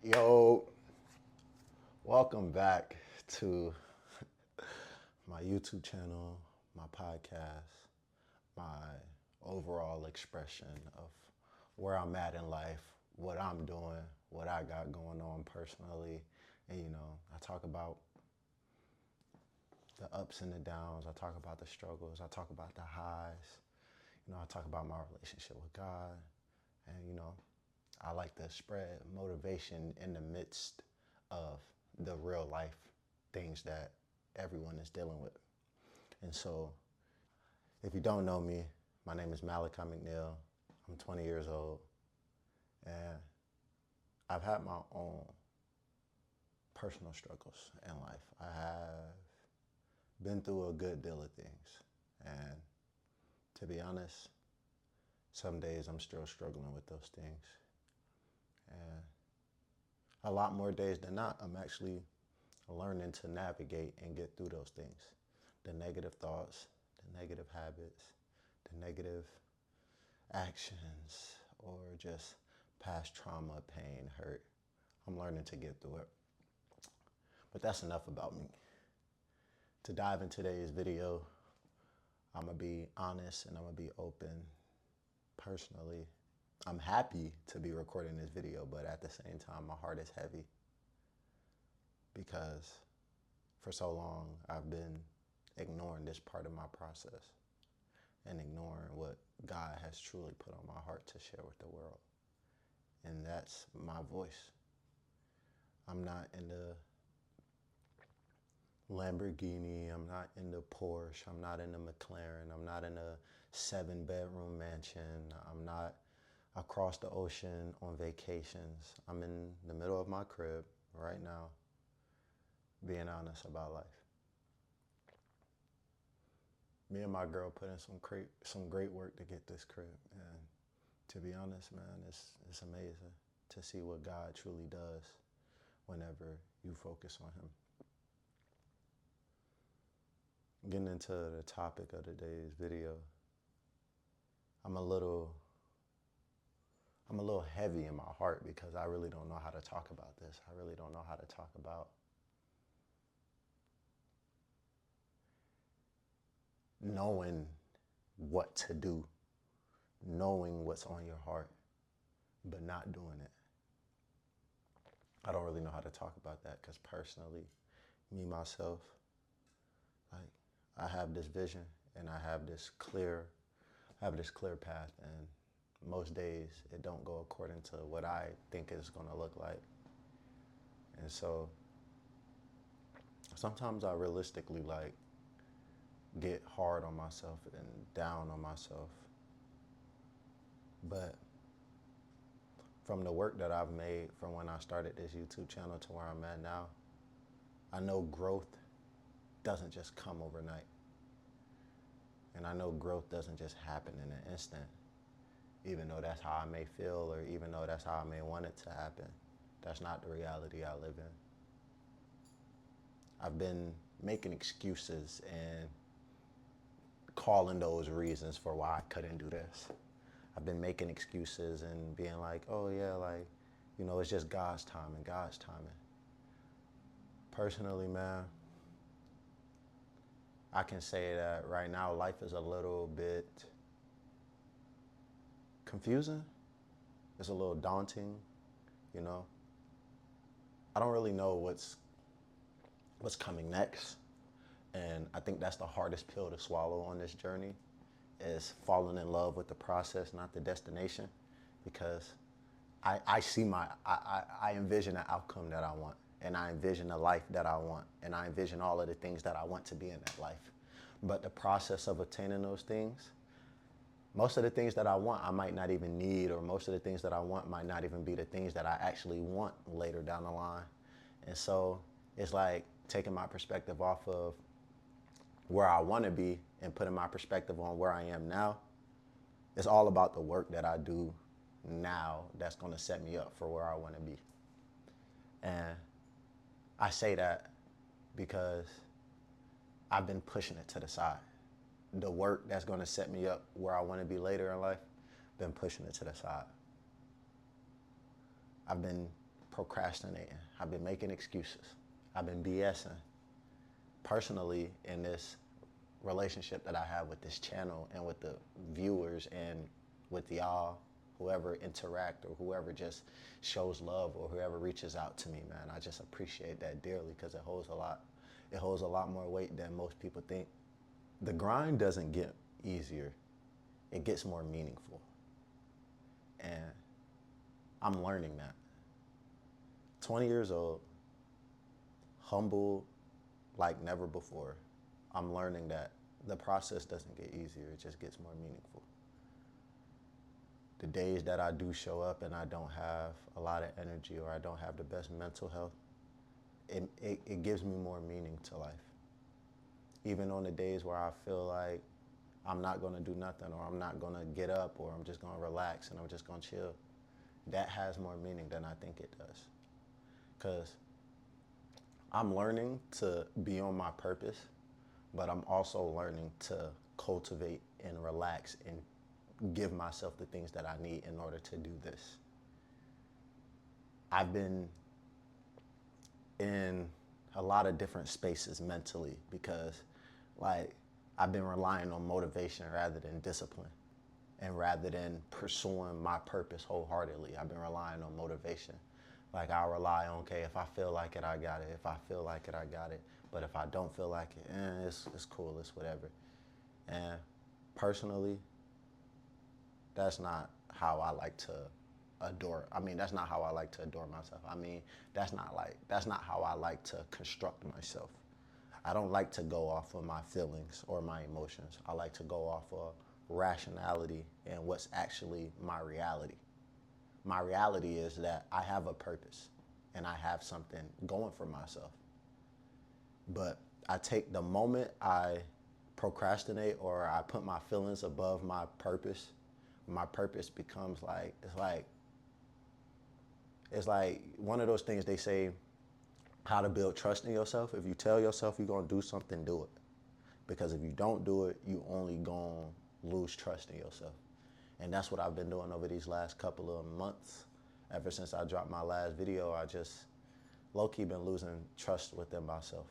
Yo, welcome back to my YouTube channel, my podcast, my overall expression of where I'm at in life, what I'm doing, what I got going on personally. And I talk about the ups and the downs, I talk about the struggles, I talk about the highs, I talk about my relationship with God. And I like to spread motivation in the midst of the real life things that everyone is dealing with. And so, if you don't know me, my name is Malachi McNeil. I'm 20 years old, and I've had my own personal struggles in life. I have been through a good deal of things, and to be honest, some days I'm still struggling with those things. And a lot more days than not, I'm actually learning to navigate and get through those things. The negative thoughts, the negative habits, the negative actions, or just past trauma, pain, hurt. I'm learning to get through it. But that's enough about me. To dive into today's video, I'm going to be honest and I'm going to be open. Personally, I'm happy to be recording this video, but at the same time, my heart is heavy because for so long, I've been ignoring this part of my process and ignoring what God has truly put on my heart to share with the world. And that's my voice. I'm not in the Lamborghini, I'm not in the Porsche, I'm not in the McLaren, I'm not in a 7-bedroom mansion, I'm not across the ocean on vacations. I'm in the middle of my crib right now, being honest about life. Me and my girl put in some great work to get this crib, and to be honest, man, it's amazing to see what God truly does whenever you focus on Him. Getting into the topic of today's video, I'm a little heavy in my heart because I really don't know how to talk about this. I really don't know how to talk about knowing what to do, knowing what's on your heart, but not doing it. I don't really know how to talk about that because personally, me, myself, like I have this vision and I have this clear path, and most days it don't go according to what I think it's gonna look like. And so sometimes I realistically get hard on myself and down on myself. But from the work that I've made from when I started this YouTube channel to where I'm at now, I know growth doesn't just come overnight. And I know growth doesn't just happen in an instant, even though that's how I may feel or even though that's how I may want it to happen. That's not the reality I live in. I've been making excuses and calling those reasons for why I couldn't do this. I've been making excuses and being like, oh yeah, it's just God's timing, God's timing. Personally, man, I can say that right now life is a little bit confusing. It's a little daunting, I don't really know what's coming next. And I think that's the hardest pill to swallow on this journey, is falling in love with the process, not the destination. Because I envision the outcome that I want, and I envision the life that I want, and I envision all of the things that I want to be in that life. But the process of attaining those things, most of the things that I want, I might not even need, or most of the things that I want might not even be the things that I actually want later down the line. And so it's like taking my perspective off of where I want to be and putting my perspective on where I am now. It's all about the work that I do now that's going to set me up for where I want to be. And I say that because I've been pushing it to the side. The work that's going to set me up where I want to be later in life, been pushing it to the side. I've been procrastinating. I've been making excuses. I've been BSing. Personally, in this relationship that I have with this channel and with the viewers and with y'all, whoever interact or whoever just shows love or whoever reaches out to me, man, I just appreciate that dearly because it holds a lot. It holds a lot more weight than most people think. The grind doesn't get easier. It gets more meaningful. And I'm learning that. 20 years old, humble like never before. I'm learning that the process doesn't get easier, it just gets more meaningful. The days that I do show up and I don't have a lot of energy or I don't have the best mental health, it gives me more meaning to life. Even on the days where I feel like I'm not gonna do nothing or I'm not gonna get up or I'm just gonna relax and I'm just gonna chill, that has more meaning than I think it does. Because I'm learning to be on my purpose, but I'm also learning to cultivate and relax and give myself the things that I need in order to do this. I've been in a lot of different spaces mentally because I've been relying on motivation rather than discipline. And rather than pursuing my purpose wholeheartedly, I've been relying on motivation. I'll rely on, okay, if I feel like it, I got it. If I feel like it, I got it. But if I don't feel like it, it's cool, it's whatever. And personally, that's not how I like to that's not how I like to adore myself. That's not how I like to construct myself. I don't like to go off of my feelings or my emotions. I like to go off of rationality and what's actually my reality. My reality is that I have a purpose and I have something going for myself. But I take the moment I procrastinate or I put my feelings above my purpose becomes it's like one of those things they say, how to build trust in yourself. If you tell yourself you're gonna do something, do it. Because if you don't do it, you only gonna lose trust in yourself. And that's what I've been doing over these last couple of months. Ever since I dropped my last video, I just low-key been losing trust within myself.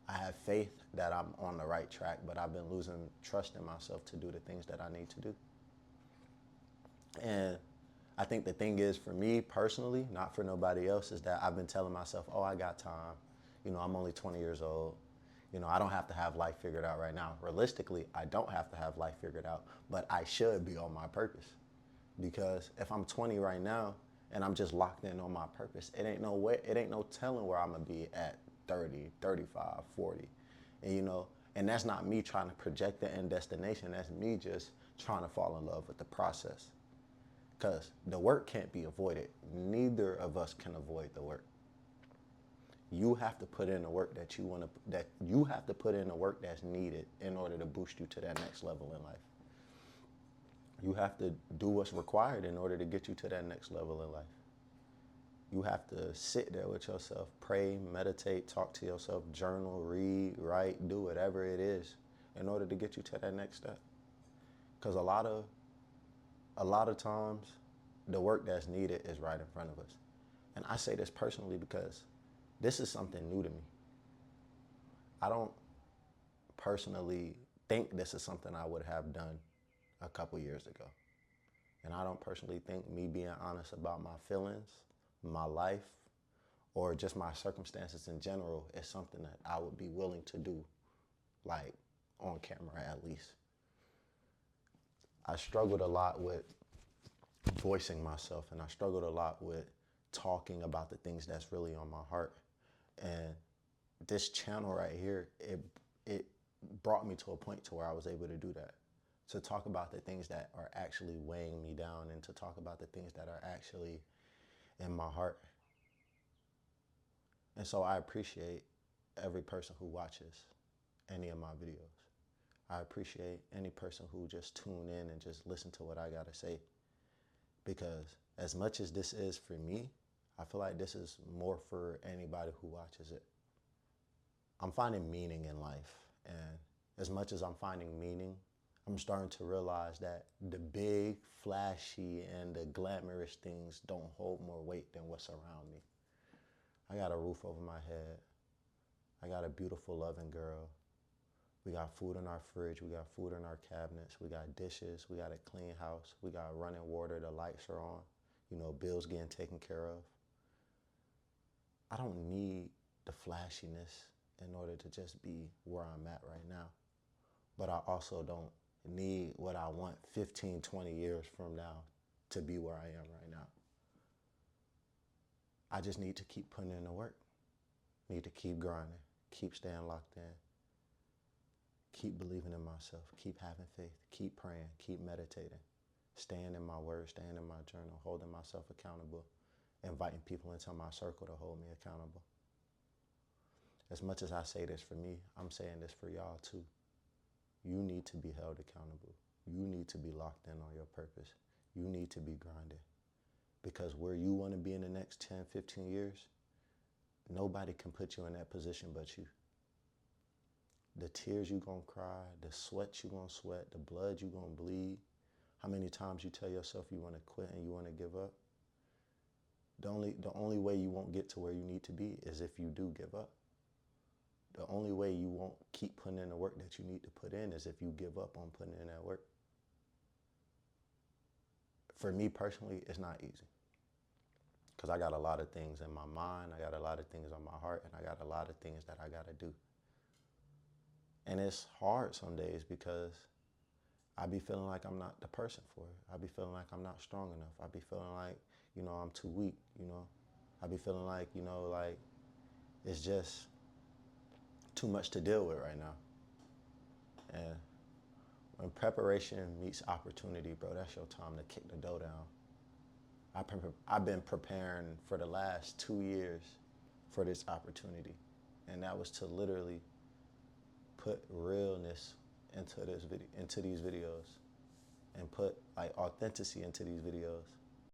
I have faith that I'm on the right track, but I've been losing trust in myself to do the things that I need to do. And I think the thing is, for me personally, not for nobody else, is that I've been telling myself, oh, I got time. I'm only 20 years old. I don't have to have life figured out right now. Realistically, I don't have to have life figured out, but I should be on my purpose. Because if I'm 20 right now and I'm just locked in on my purpose, it ain't no telling where I'm gonna be at 30, 35, 40. And that's not me trying to project the end destination. That's me just trying to fall in love with the process. Because the work can't be avoided. Neither of us can avoid the work. You have to put in the work you have to put in the work that's needed in order to boost you to that next level in life. You have to do what's required in order to get you to that next level in life. You have to sit there with yourself, pray, meditate, talk to yourself, journal, read, write, do whatever it is in order to get you to that next step. Because a lot of times, the work that's needed is right in front of us. And I say this personally because this is something new to me. I don't personally think this is something I would have done a couple years ago. And I don't personally think me being honest about my feelings, my life, or just my circumstances in general is something that I would be willing to do, on camera at least. I struggled a lot with voicing myself, and I struggled a lot with talking about the things that's really on my heart. And this channel right here, it brought me to a point to where I was able to do that. To talk about the things that are actually weighing me down and to talk about the things that are actually in my heart. And so I appreciate every person who watches any of my videos. I appreciate any person who just tune in and just listen to what I gotta say. Because as much as this is for me, I feel like this is more for anybody who watches it. I'm finding meaning in life. And as much as I'm finding meaning, I'm starting to realize that the big, flashy, and the glamorous things don't hold more weight than what's around me. I got a roof over my head. I got a beautiful, loving girl. We got food in our fridge. We got food in our cabinets. We got dishes. We got a clean house. We got running water. The lights are on. You know, bills getting taken care of. I don't need the flashiness in order to just be where I'm at right now. But I also don't need what I want 15, 20 years from now to be where I am right now. I just need to keep putting in the work. Need to keep grinding, keep staying locked in, keep believing in myself, keep having faith, keep praying, keep meditating, staying in my word, staying in my journal, holding myself accountable, inviting people into my circle to hold me accountable. As much as I say this for me, I'm saying this for y'all too. You need to be held accountable. You need to be locked in on your purpose. You need to be grinding. Because where you want to be in the next 10, 15 years, nobody can put you in that position but you. The tears you're going to cry, the sweat you're going to sweat, the blood you're going to bleed, how many times you tell yourself you want to quit and you want to give up. The only way you won't get to where you need to be is if you do give up. The only way you won't keep putting in the work that you need to put in is if you give up on putting in that work. For me personally, it's not easy. Because I got a lot of things in my mind, I got a lot of things on my heart, and I got a lot of things that I got to do. And it's hard some days because I be feeling like I'm not the person for it. I be feeling like I'm not strong enough. I be feeling like, I'm too weak, I be feeling like, like it's just too much to deal with right now. And when preparation meets opportunity, bro, that's your time to kick the dough down. I've been preparing for the last 2 years for this opportunity. And that was to literally put realness into these videos and put like authenticity into these videos